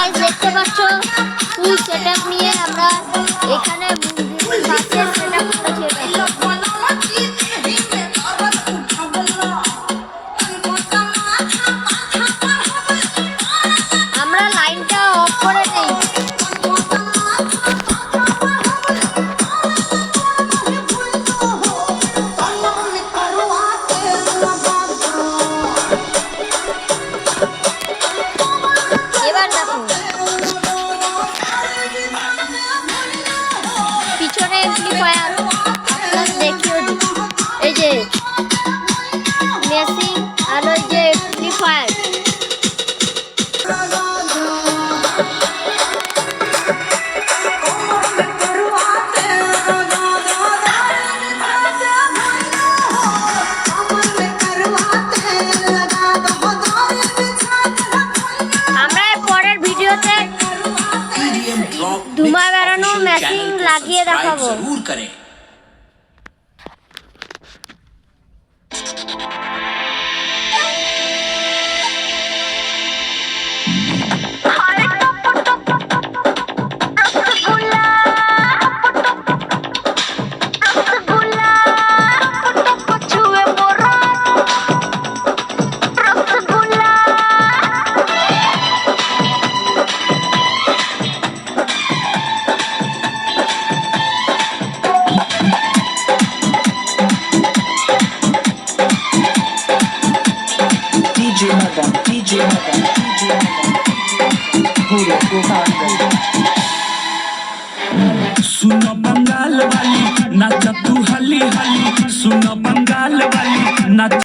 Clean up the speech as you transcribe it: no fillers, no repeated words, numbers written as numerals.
Guys দেখতে পাচ্ছ full setup নিয়ে আমরা এখানে বাসের সেটআপ করেছি। আমরা লাইনটা অফ করে দেই। এবার দেখো পিছনে অ্যাম্পলিফায়ার দেখিও এই যে মেশিন আর ওই যে অ্যাম্পলিফায়ার। আমরা পরের ভিডিওতে ধুমা বেরানো মেশিন লাগিয়ে দেখাবো। DJ Madan, DJ Madan, DJ Madan, Puro Gopal.